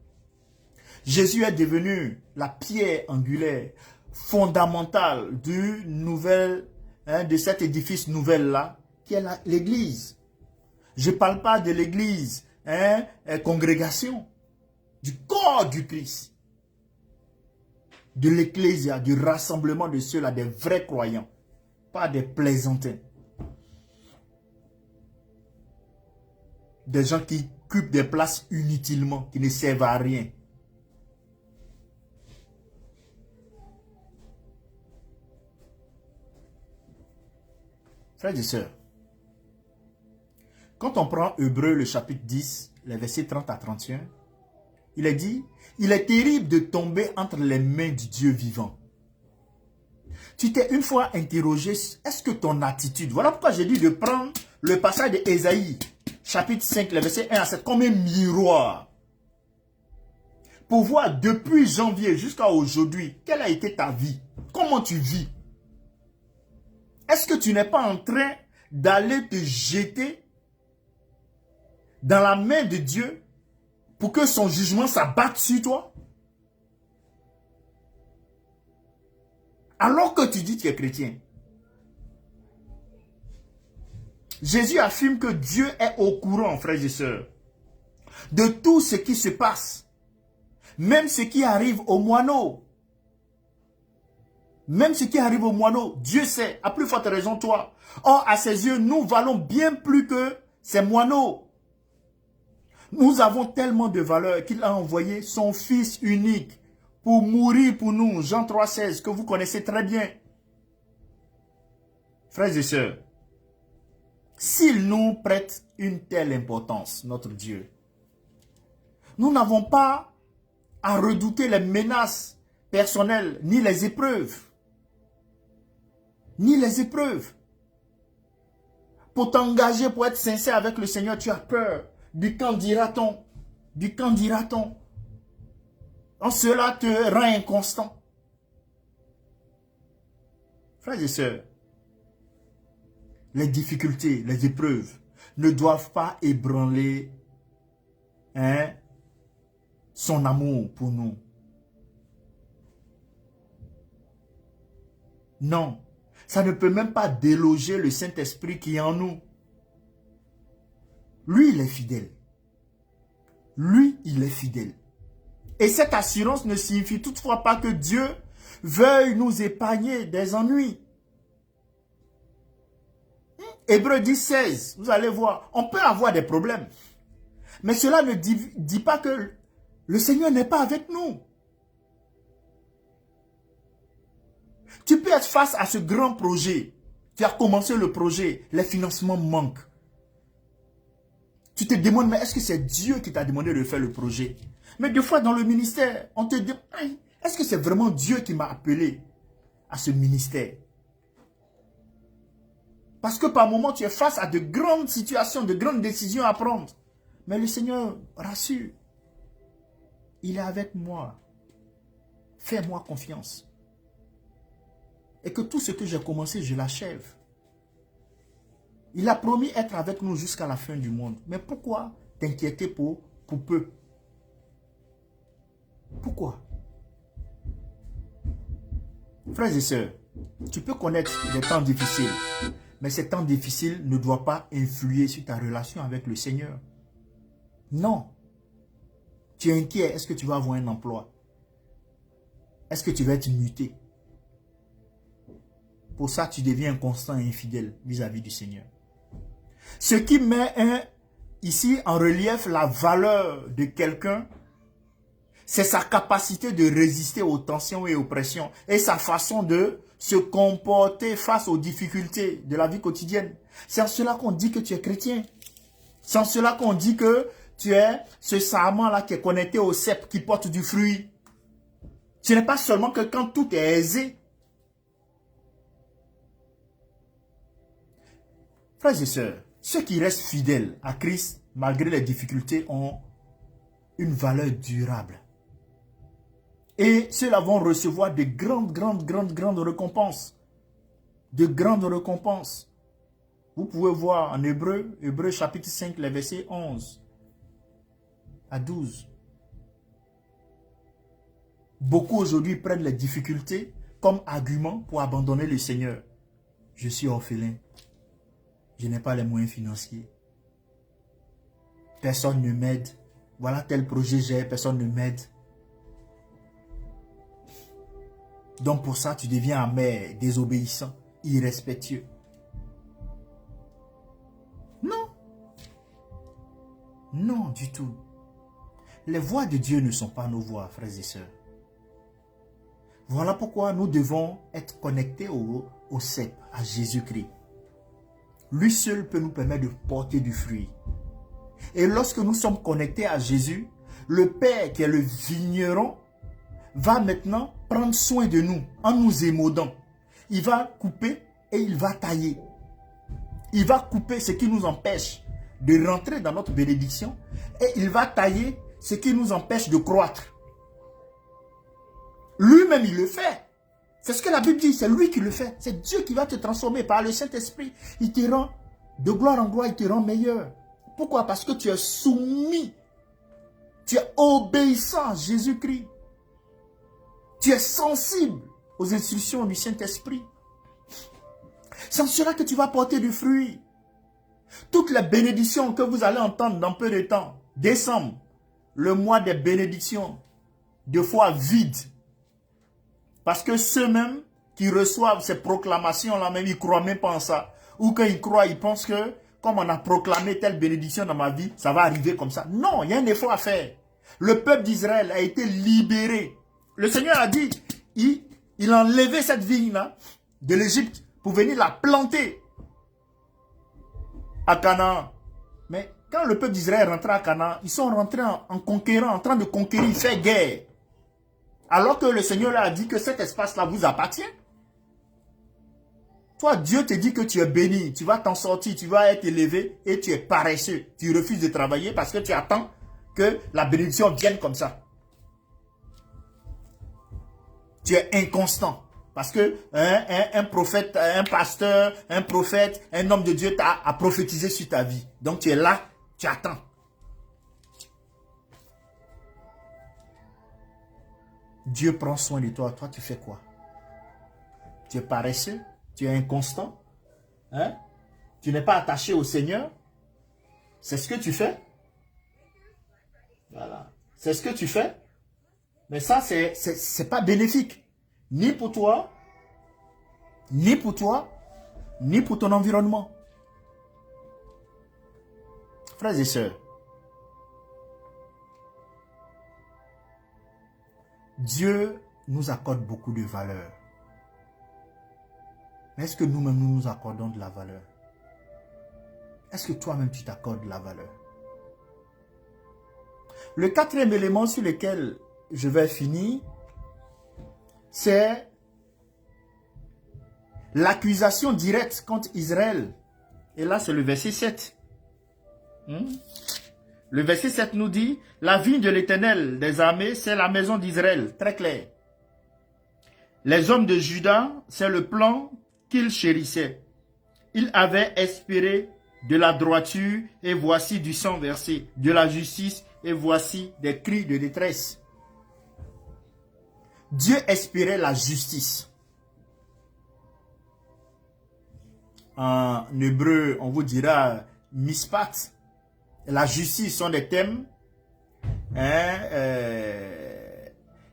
Speaker 1: Jésus est devenu la pierre angulaire fondamentale de cet édifice nouvel-là, qui est l'Église. Je ne parle pas de l'Église, congrégation, du corps du Christ, de l'Ecclésia, du rassemblement de ceux-là, des vrais croyants, pas des plaisantins. Des gens qui occupent des places inutilement, qui ne servent à rien. Frères et sœurs, quand on prend Hébreux, le chapitre 10, les versets 30 à 31, il est dit, il est terrible de tomber entre les mains du Dieu vivant. Tu t'es une fois interrogé, est-ce que ton attitude, voilà pourquoi j'ai dit de prendre le passage d'Ésaïe, chapitre 5, les versets 1 à 7, comme un miroir, pour voir depuis janvier jusqu'à aujourd'hui, quelle a été ta vie, comment tu vis. Est-ce que tu n'es pas en train d'aller te jeter dans la main de Dieu pour que son jugement s'abatte sur toi? Alors que tu dis que tu es chrétien. Jésus affirme que Dieu est au courant, frères et sœurs, de tout ce qui se passe. Même ce qui arrive aux moineaux. Même ce qui arrive aux moineaux, Dieu sait, à plus forte raison toi. Or, à ses yeux, nous valons bien plus que ces moineaux. Nous avons tellement de valeur qu'il a envoyé son Fils unique pour mourir pour nous. Jean 3,16, que vous connaissez très bien. Frères et sœurs, s'il nous prête une telle importance, notre Dieu, nous n'avons pas à redouter les menaces personnelles, ni les épreuves. Ni les épreuves. Pour t'engager, pour être sincère avec le Seigneur, tu as peur. Du quand dira-t-on? Du quand dira-t-on? Cela te rend inconstant. Frères et sœurs, les difficultés, les épreuves ne doivent pas ébranler son amour pour nous. Non. Ça ne peut même pas déloger le Saint-Esprit qui est en nous. Lui, il est fidèle. Lui, il est fidèle. Et cette assurance ne signifie toutefois pas que Dieu veuille nous épargner des ennuis. Hébreux 10, 16, vous allez voir, on peut avoir des problèmes. Mais cela ne dit pas que le Seigneur n'est pas avec nous. Tu peux être face à ce grand projet. Tu as commencé le projet, les financements manquent. Tu te demandes, mais est-ce que c'est Dieu qui t'a demandé de faire le projet? Mais des fois dans le ministère, on te dit, est-ce que c'est vraiment Dieu qui m'a appelé à ce ministère? Parce que par moment, tu es face à de grandes situations, de grandes décisions à prendre. Mais le Seigneur rassure. Il est avec moi. Fais-moi confiance. Et que tout ce que j'ai commencé, je l'achève. Il a promis être avec nous jusqu'à la fin du monde. Mais pourquoi t'inquiéter pour peu? Pourquoi? Frères et sœurs, tu peux connaître des temps difficiles. Mais ces temps difficiles ne doivent pas influer sur ta relation avec le Seigneur. Non. Tu es inquiet. Est-ce que tu vas avoir un emploi? Est-ce que tu vas être muté? Pour ça, tu deviens inconstant et infidèle vis-à-vis du Seigneur. Ce qui met ici en relief la valeur de quelqu'un, c'est sa capacité de résister aux tensions et aux pressions et sa façon de se comporter face aux difficultés de la vie quotidienne. C'est en cela qu'on dit que tu es chrétien. C'est en cela qu'on dit que tu es ce sarment-là qui est connecté au cep, qui porte du fruit. Ce n'est pas seulement que quand tout est aisé. Frères et sœurs, ceux qui restent fidèles à Christ, malgré les difficultés, ont une valeur durable. Et ceux-là vont recevoir de grandes récompenses. De grandes récompenses. Vous pouvez voir en Hébreu chapitre 5, les versets 11 à 12. Beaucoup aujourd'hui prennent les difficultés comme argument pour abandonner le Seigneur. Je suis orphelin. Je n'ai pas les moyens financiers. Personne ne m'aide. Voilà tel projet j'ai, personne ne m'aide. Donc pour ça, tu deviens amer, désobéissant, irrespectueux. Non. Non, du tout. Les voies de Dieu ne sont pas nos voies, frères et sœurs. Voilà pourquoi nous devons être connectés au cep, à Jésus-Christ. Lui seul peut nous permettre de porter du fruit. Et lorsque nous sommes connectés à Jésus, le Père qui est le vigneron va maintenant prendre soin de nous en nous émaudant. Il va couper et il va tailler. Il va couper ce qui nous empêche de rentrer dans notre bénédiction et il va tailler ce qui nous empêche de croître. Lui-même, il le fait. C'est ce que la Bible dit, c'est lui qui le fait. C'est Dieu qui va te transformer par le Saint-Esprit. Il te rend de gloire en gloire, il te rend meilleur. Pourquoi? Parce que tu es soumis. Tu es obéissant à Jésus-Christ. Tu es sensible aux instructions du Saint-Esprit. C'est en cela que tu vas porter du fruit. Toutes les bénédictions que vous allez entendre dans peu de temps, décembre, le mois des bénédictions, de foi vide. Parce que ceux-mêmes qui reçoivent ces proclamations-là, même ils ne croient même pas en ça. Ou quand ils croient, ils pensent que, comme on a proclamé telle bénédiction dans ma vie, ça va arriver comme ça. Non, il y a un effort à faire. Le peuple d'Israël a été libéré. Le Seigneur a dit, il a enlevé cette vigne-là de l'Égypte pour venir la planter à Canaan. Mais quand le peuple d'Israël est rentré à Canaan, ils sont rentrés en conquérant, en train de conquérir, faire guerre. Alors que le Seigneur leur a dit que cet espace-là vous appartient. Toi, Dieu te dit que tu es béni, tu vas t'en sortir, tu vas être élevé et tu es paresseux. Tu refuses de travailler parce que tu attends que la bénédiction vienne comme ça. Tu es inconstant. Parce que un prophète, un pasteur, un prophète, un homme de Dieu a prophétisé sur ta vie. Donc tu es là, tu attends. Dieu prend soin de toi. Toi, tu fais quoi? Tu es paresseux? Tu es inconstant? Hein? Tu n'es pas attaché au Seigneur? C'est ce que tu fais? Voilà. C'est ce que tu fais? Mais ça, c'est pas bénéfique. Ni pour toi, ni pour ton environnement. Frères et sœurs, Dieu nous accorde beaucoup de valeur. Mais est-ce que nous-mêmes, nous nous accordons de la valeur? Est-ce que toi-même, tu t'accordes de la valeur? Le quatrième élément sur lequel je vais finir, c'est l'accusation directe contre Israël. Et là, c'est le verset 7. Le verset 7 nous dit, la vigne de l'Éternel des armées, c'est la maison d'Israël. Très clair. Les hommes de Juda, c'est le plan qu'ils chérissaient. Ils avaient espéré de la droiture, et voici du sang versé, de la justice, et voici des cris de détresse. Dieu espérait la justice. En hébreu, on vous dira mispat. La justice sont des thèmes.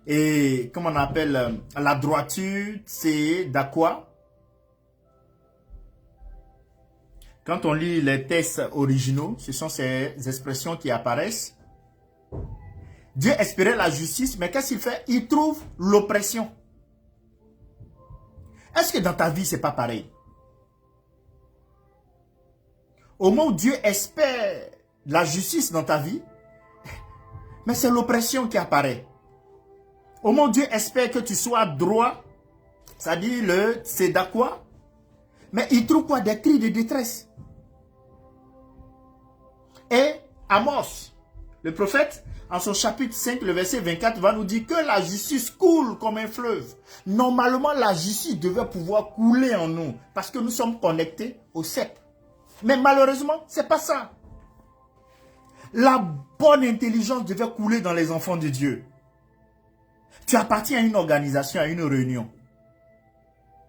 Speaker 1: Et comme on appelle la droiture, c'est d'aqua. Quand on lit les textes originaux, ce sont ces expressions qui apparaissent. Dieu espérait la justice, mais qu'est-ce qu'il fait? Il trouve l'oppression. Est-ce que dans ta vie, ce n'est pas pareil? Au moment où Dieu espère la justice dans ta vie, Mais c'est l'oppression qui apparaît. Au moins, Dieu espère que tu sois droit, c'est-à-dire le tzedakwa. Mais il trouve quoi? Des cris de détresse. Et Amos, le prophète, en son chapitre 5, le verset 24, va nous dire que la justice coule comme un fleuve. Normalement, la justice devait pouvoir couler en nous parce que nous sommes connectés au cep. Mais malheureusement, ce n'est pas ça. La bonne intelligence devait couler dans les enfants de Dieu. Tu appartiens à une organisation, à une réunion.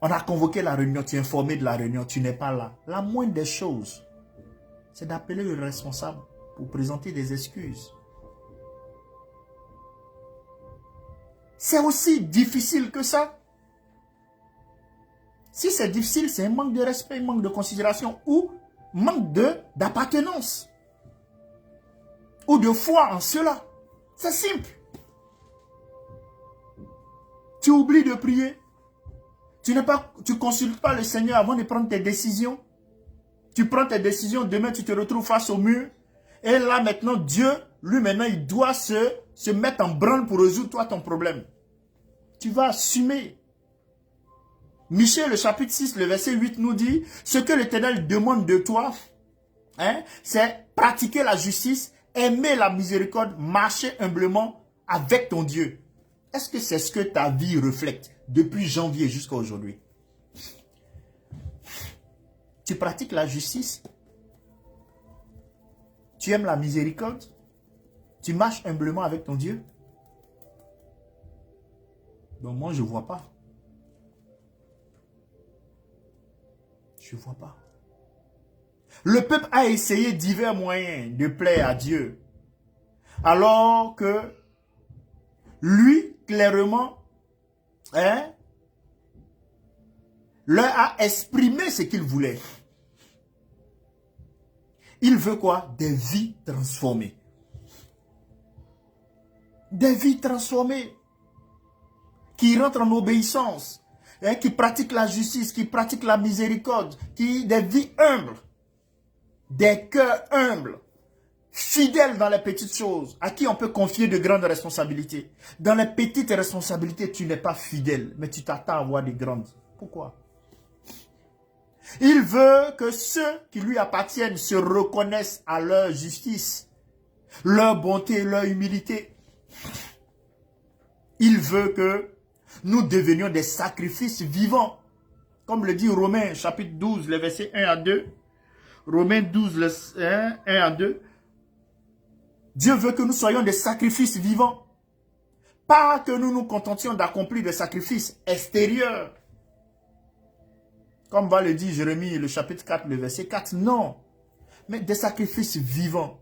Speaker 1: On a convoqué la réunion, tu es informé de la réunion, tu n'es pas là. La moindre des choses, c'est d'appeler le responsable pour présenter des excuses. C'est aussi difficile que ça. Si c'est difficile, c'est un manque de respect, un manque de considération ou manque d'appartenance. Ou de foi en cela. C'est simple. Tu oublies de prier. Tu ne consultes pas le Seigneur avant de prendre tes décisions. Tu prends tes décisions, demain tu te retrouves face au mur. Et là maintenant, Dieu, lui maintenant, il doit se mettre en branle pour résoudre toi ton problème. Tu vas assumer. Michée, le chapitre 6, le verset 8 nous dit, ce que l'Éternel demande de toi, c'est pratiquer la justice, aimer la miséricorde, marcher humblement avec ton Dieu. Est-ce que c'est ce que ta vie reflète depuis janvier jusqu'à aujourd'hui? Tu pratiques la justice? Tu aimes la miséricorde? Tu marches humblement avec ton Dieu? Donc moi, je ne vois pas. Je ne vois pas. Le peuple a essayé divers moyens de plaire à Dieu. Alors que lui, clairement, leur a exprimé ce qu'il voulait. Il veut quoi? Des vies transformées. Des vies transformées. Qui rentrent en obéissance. Qui pratiquent la justice, qui pratiquent la miséricorde. Des vies humbles. Des cœurs humbles. Fidèles dans les petites choses. À qui on peut confier de grandes responsabilités. Dans les petites responsabilités, tu n'es pas fidèle. Mais tu t'attends à avoir des grandes. Pourquoi? Il veut que ceux qui lui appartiennent se reconnaissent à leur justice, leur bonté, leur humilité. Il veut que nous devenions des sacrifices vivants. Comme le dit Romains chapitre 12, les versets 1 à 2. Romains 12, 1 à 2. Dieu veut que nous soyons des sacrifices vivants. Pas que nous nous contentions d'accomplir des sacrifices extérieurs. Comme va le dire Jérémie, le chapitre 4, le verset 4. Non. Mais des sacrifices vivants.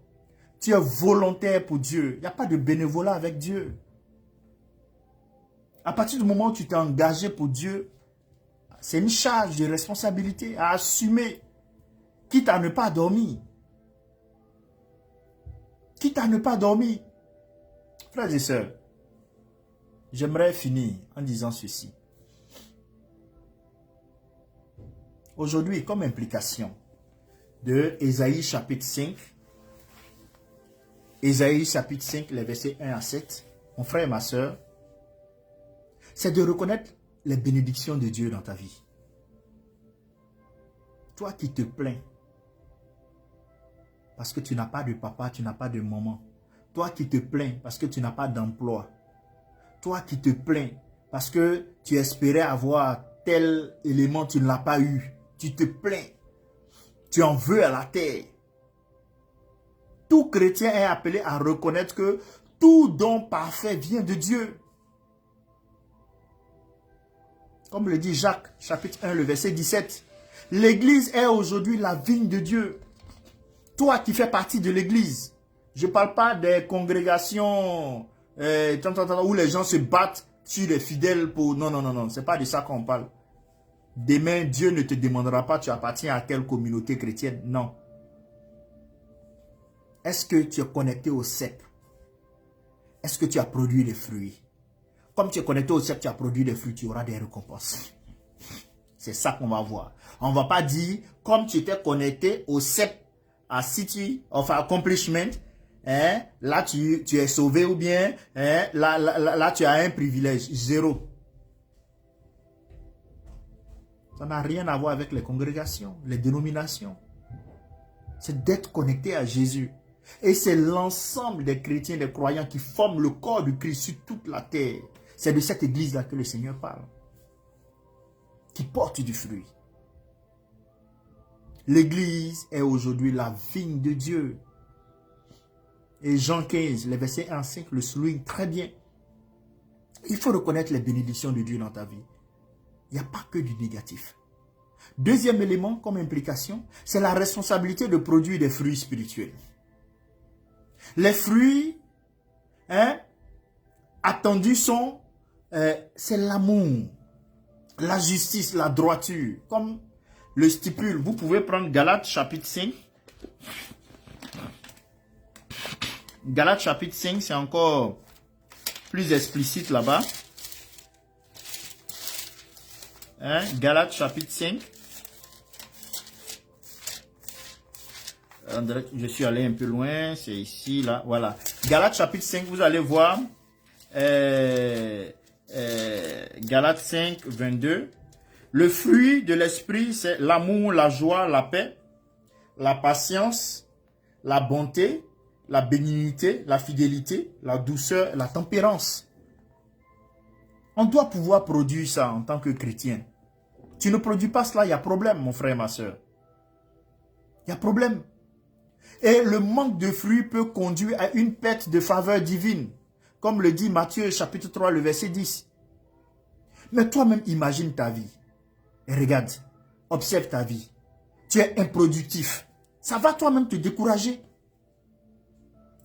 Speaker 1: Tu es volontaire pour Dieu. Il n'y a pas de bénévolat avec Dieu. À partir du moment où tu t'es engagé pour Dieu, c'est une charge de responsabilité à assumer. Quitte à ne pas dormir. Quitte à ne pas dormir. Frères et sœurs, j'aimerais finir en disant ceci. Aujourd'hui, comme implication de Ésaïe chapitre 5, Ésaïe chapitre 5, les versets 1 à 7, mon frère et ma sœur, c'est de reconnaître les bénédictions de Dieu dans ta vie. Toi qui te plains, parce que tu n'as pas de papa, tu n'as pas de maman. Toi qui te plains parce que tu n'as pas d'emploi. Toi qui te plains parce que tu espérais avoir tel élément, tu ne l'as pas eu. Tu te plains. Tu en veux à la terre. Tout chrétien est appelé à reconnaître que tout don parfait vient de Dieu. Comme le dit Jacques, chapitre 1, le verset 17. L'église est aujourd'hui la vigne de Dieu. Toi qui fais partie de l'église, je ne parle pas des congrégations où les gens se battent sur les fidèles pour... Non, non, non, non, ce n'est pas de ça qu'on parle. Demain, Dieu ne te demandera pas tu appartiens à quelle communauté chrétienne. Non. Est-ce que tu es connecté au cep? Est-ce que tu as produit des fruits? Comme tu es connecté au cep, tu as produit des fruits, tu auras des récompenses. C'est ça qu'on va voir. On ne va pas dire, comme tu étais connecté au cep, à City of Accomplishment, hein, là tu es sauvé ou bien hein, là tu as un privilège. Zéro. Ça n'a rien à voir avec les congrégations, les dénominations. C'est d'être connecté à Jésus. Et c'est l'ensemble des chrétiens, des croyants qui forment le corps du Christ sur toute la terre. C'est de cette église-là que le Seigneur parle. Qui porte du fruit. L'église est aujourd'hui la vigne de Dieu. Et Jean 15, les versets 1 à 5 le souligne très bien. Il faut reconnaître les bénédictions de Dieu dans ta vie. Il n'y a pas que du négatif. Deuxième élément comme implication, c'est la responsabilité de produire des fruits spirituels. Les fruits attendus sont, c'est l'amour, la justice, la droiture. Comme le stipule, vous pouvez prendre Galates chapitre 5. Galates chapitre 5, c'est encore plus explicite là-bas. Galates chapitre 5. Je suis allé un peu loin, c'est ici, là, voilà. Galates chapitre 5, vous allez voir. Galates 5, 22. Le fruit de l'esprit, c'est l'amour, la joie, la paix, la patience, la bonté, la bénignité, la fidélité, la douceur, la tempérance. On doit pouvoir produire ça en tant que chrétien. Tu ne produis pas cela, il y a problème, mon frère, ma soeur. Il y a problème. Et le manque de fruits peut conduire à une perte de faveur divine. Comme le dit Matthieu chapitre 3, le verset 10. Mais toi-même, imagine ta vie. Et regarde, observe ta vie. Tu es improductif. Ça va toi-même te décourager.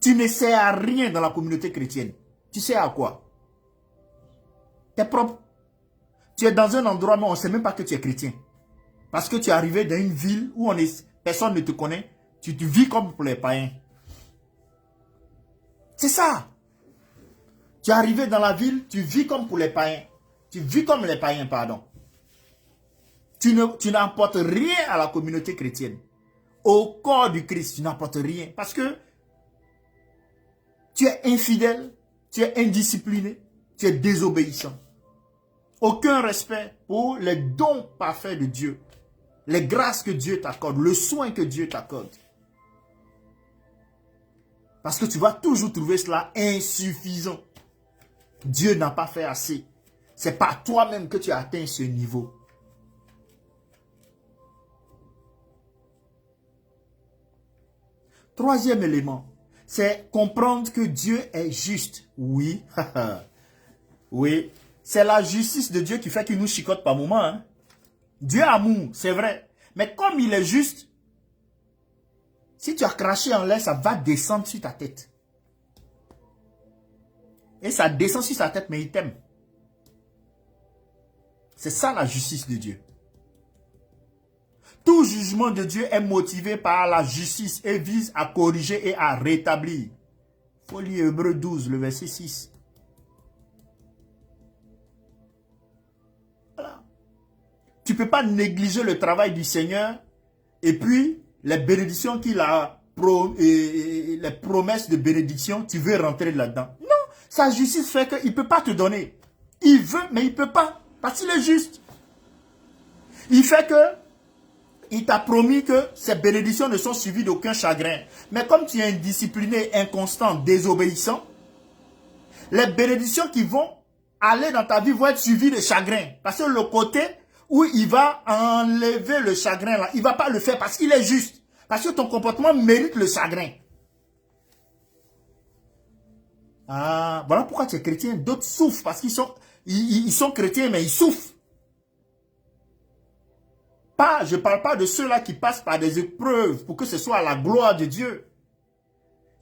Speaker 1: Tu ne sais à rien dans la communauté chrétienne. Tu sais à quoi? Tu es propre. Tu es dans un endroit, mais on ne sait même pas que tu es chrétien. Parce que tu es arrivé dans une ville où personne ne te connaît. Tu te vis comme pour les païens. C'est ça. Tu es arrivé dans la ville, tu vis comme pour les païens. Tu vis comme les païens, pardon. Tu n'apportes rien à la communauté chrétienne. Au corps du Christ, tu n'apportes rien. Parce que tu es infidèle, tu es indiscipliné, tu es désobéissant. Aucun respect pour les dons parfaits de Dieu. Les grâces que Dieu t'accorde, le soin que Dieu t'accorde. Parce que tu vas toujours trouver cela insuffisant. Dieu n'a pas fait assez. C'est par toi-même que tu as atteint ce niveau. Troisième élément, c'est comprendre que Dieu est juste. Oui, oui, c'est la justice de Dieu qui fait qu'il nous chicote par moments. Hein? Dieu est amour, c'est vrai. Mais comme il est juste, si tu as craché en l'air, ça va descendre sur ta tête. Et ça descend sur sa tête, mais il t'aime. C'est ça la justice de Dieu. Tout jugement de Dieu est motivé par la justice et vise à corriger et à rétablir. Il faut lire Hébreux 12, le verset 6. Voilà. Tu ne peux pas négliger le travail du Seigneur et puis les bénédictions qu'il a, les promesses de bénédiction, tu veux rentrer là-dedans. Non, sa justice fait qu'il ne peut pas te donner. Il veut, mais il ne peut pas, parce qu'il est juste. Il fait que il t'a promis que ces bénédictions ne sont suivies d'aucun chagrin. Mais comme tu es indiscipliné, inconstant, désobéissant, les bénédictions qui vont aller dans ta vie vont être suivies de chagrin. Parce que le côté où il va enlever le chagrin, là, il ne va pas le faire parce qu'il est juste. Parce que ton comportement mérite le chagrin. Ah, voilà pourquoi tu es chrétien. D'autres souffrent parce qu'ils sont chrétiens, mais ils souffrent. Je ne parle pas de ceux-là qui passent par des épreuves pour que ce soit à la gloire de Dieu.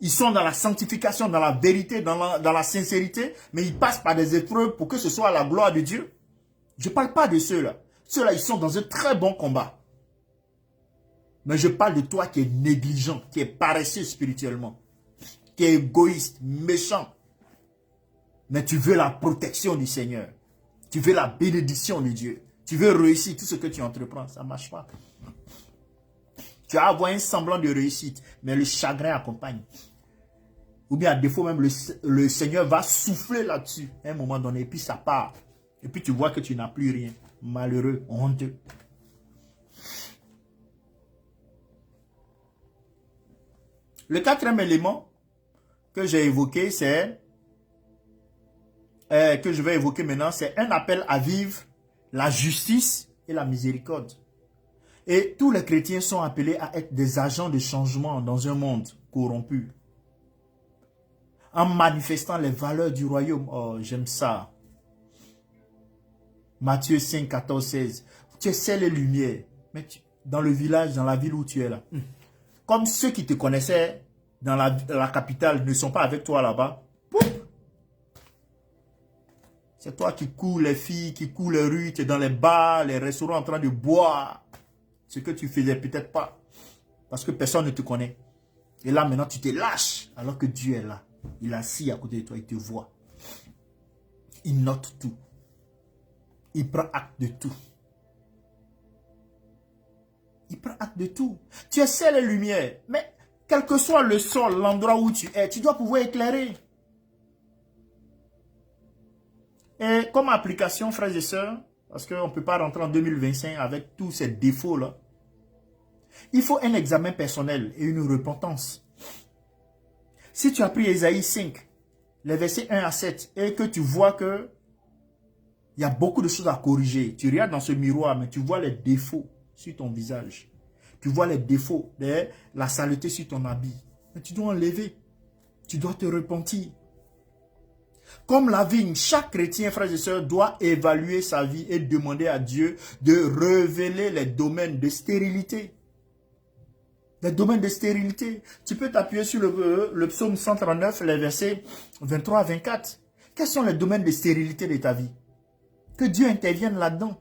Speaker 1: Ils sont dans la sanctification, dans la vérité, dans la sincérité, mais ils passent par des épreuves pour que ce soit à la gloire de Dieu. Je ne parle pas de ceux-là. Ceux-là, ils sont dans un très bon combat. Mais je parle de toi qui es négligent, qui est paresseux spirituellement, qui est égoïste, méchant. Mais tu veux la protection du Seigneur. Tu veux la bénédiction de Dieu. Tu veux réussir tout ce que tu entreprends. Ça ne marche pas. Tu vas avoir un semblant de réussite, mais le chagrin accompagne. Ou bien à défaut même, le Seigneur va souffler là-dessus à un moment donné, et puis ça part. Et puis tu vois que tu n'as plus rien. Malheureux, honteux. Le quatrième élément que j'ai évoqué, c'est que je vais évoquer maintenant, c'est un appel à vivre la justice et la miséricorde. Et tous les chrétiens sont appelés à être des agents de changement dans un monde corrompu. En manifestant les valeurs du royaume. Oh, j'aime ça. Matthieu 5, 14, 16. Tu es sel et lumière. Mais dans le village, dans la ville où tu es là. Comme ceux qui te connaissaient dans la capitale ne sont pas avec toi là-bas. C'est toi qui cours les filles, qui cours les rues, tu es dans les bars, les restaurants en train de boire. Ce que tu faisais peut-être pas. Parce que personne ne te connaît. Et là maintenant tu te lâches alors que Dieu est là. Il est assis à côté de toi, il te voit. Il note tout. Il prend acte de tout. Il prend acte de tout. Tu es seul et lumière. Mais quel que soit le sol, l'endroit où tu es, tu dois pouvoir éclairer. Et comme application, frères et sœurs, parce qu'on ne peut pas rentrer en 2025 avec tous ces défauts-là, il faut un examen personnel et une repentance. Si tu as pris Ésaïe 5, les versets 1 à 7, et que tu vois que il y a beaucoup de choses à corriger, tu regardes dans ce miroir, mais tu vois les défauts sur ton visage. Tu vois les défauts, la saleté sur ton habit. Mais tu dois enlever. Tu dois te repentir. Comme la vigne, chaque chrétien, frères et sœurs, doit évaluer sa vie et demander à Dieu de révéler les domaines de stérilité. Les domaines de stérilité. Tu peux t'appuyer sur le psaume 139, les versets 23 à 24. Quels sont les domaines de stérilité de ta vie? Que Dieu intervienne là-dedans.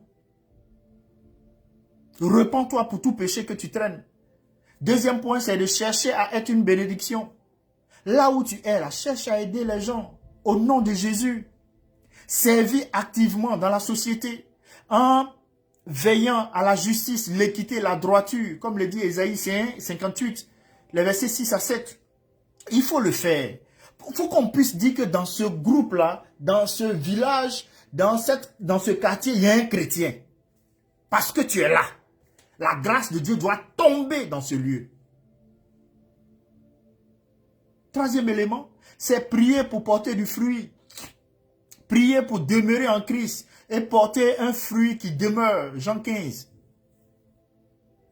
Speaker 1: Repends-toi pour tout péché que tu traînes. Deuxième point, c'est de chercher à être une bénédiction. Là où tu es, là, cherche à aider les gens. Au nom de Jésus. Servis activement dans la société. En veillant à la justice, l'équité, la droiture. Comme le dit Ésaïe 58, les versets 6 à 7. Il faut le faire. Il faut qu'on puisse dire que dans ce groupe-là, dans ce village, dans ce quartier, il y a un chrétien. Parce que tu es là. La grâce de Dieu doit tomber dans ce lieu. Troisième élément, c'est prier pour porter du fruit. Prier pour demeurer en Christ et porter un fruit qui demeure. Jean 15.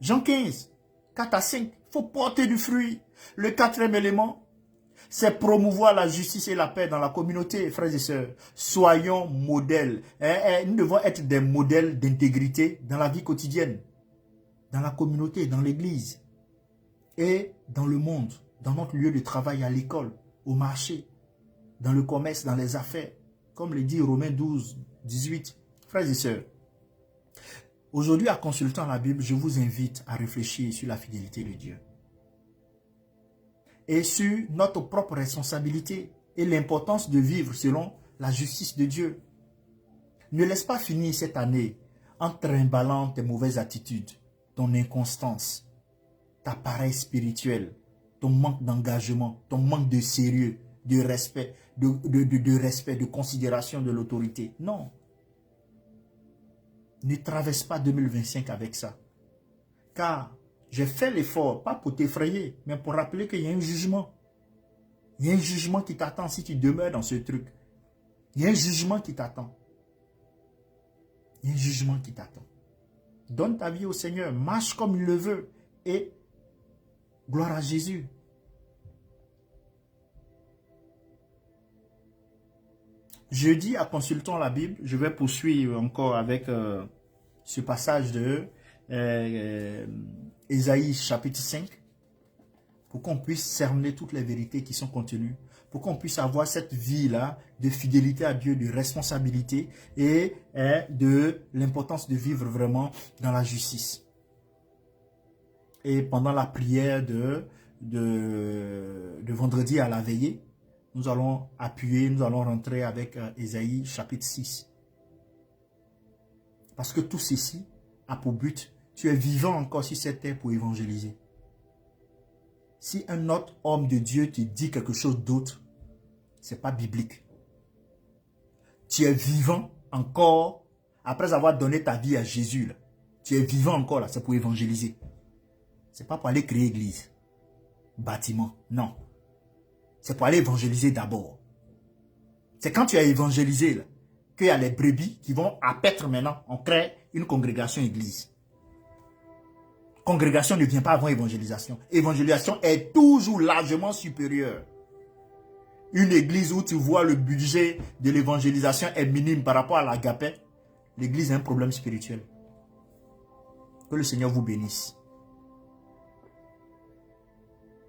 Speaker 1: Jean 15, 4 à 5. Il faut porter du fruit. Le quatrième élément, c'est promouvoir la justice et la paix dans la communauté, frères et sœurs. Soyons modèles. Nous devons être des modèles d'intégrité dans la vie quotidienne, dans la communauté, dans l'église et dans le monde, dans notre lieu de travail, à l'école, au marché, dans le commerce, dans les affaires. Comme le dit Romains 12, 18. Frères et sœurs, aujourd'hui, en consultant la Bible, je vous invite à réfléchir sur la fidélité de Dieu et sur notre propre responsabilité et l'importance de vivre selon la justice de Dieu. Ne laisse pas finir cette année en trimballant tes mauvaises attitudes, ton inconstance, ta paresse spirituelle, ton manque d'engagement, ton manque de sérieux, de respect, de considération de l'autorité. Non. Ne traverse pas 2025 avec ça. Car j'ai fait l'effort, pas pour t'effrayer, mais pour rappeler qu'il y a un jugement. Il y a un jugement qui t'attend si tu demeures dans ce truc. Il y a un jugement qui t'attend. Il y a un jugement qui t'attend. Donne ta vie au Seigneur, marche comme il le veut et gloire à Jésus. Jeudi, à consultant la Bible, je vais poursuivre encore avec ce passage de Ésaïe chapitre 5 pour qu'on puisse cerner toutes les vérités qui sont contenues, pour qu'on puisse avoir cette vie-là de fidélité à Dieu, de responsabilité et de l'importance de vivre vraiment dans la justice. Et pendant la prière de vendredi à la veillée, nous allons appuyer, nous allons rentrer avec Ésaïe chapitre 6. Parce que tout ceci a pour but, tu es vivant encore sur cette terre pour évangéliser. Si un autre homme de Dieu te dit quelque chose d'autre, ce n'est pas biblique. Tu es vivant encore, après avoir donné ta vie à Jésus. Là. Tu es vivant encore là, c'est pour évangéliser. Ce n'est pas pour aller créer église, bâtiment, non. C'est pour aller évangéliser d'abord. C'est quand tu as évangélisé là, qu'il y a les brebis qui vont appêtre maintenant. On crée une congrégation église. Congrégation ne vient pas avant évangélisation. Évangélisation est toujours largement supérieure. Une église où tu vois le budget de l'évangélisation est minime par rapport à l'agapé, l'église a un problème spirituel. Que le Seigneur vous bénisse.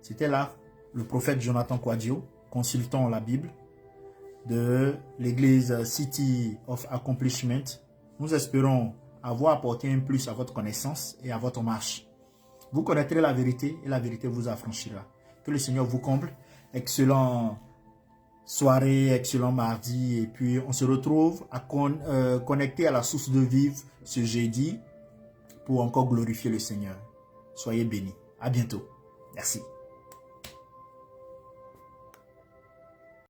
Speaker 1: C'était là le prophète Jonathan Kwadjo, consultant la Bible, de l'église City of Accomplishment. Nous espérons avoir apporté un plus à votre connaissance et à votre marche. Vous connaîtrez la vérité et la vérité vous affranchira. Que le Seigneur vous comble. Excellent soirée, excellent mardi. Et puis on se retrouve à connecter à la source de vivre ce jeudi pour encore glorifier le Seigneur. Soyez bénis. À bientôt. Merci.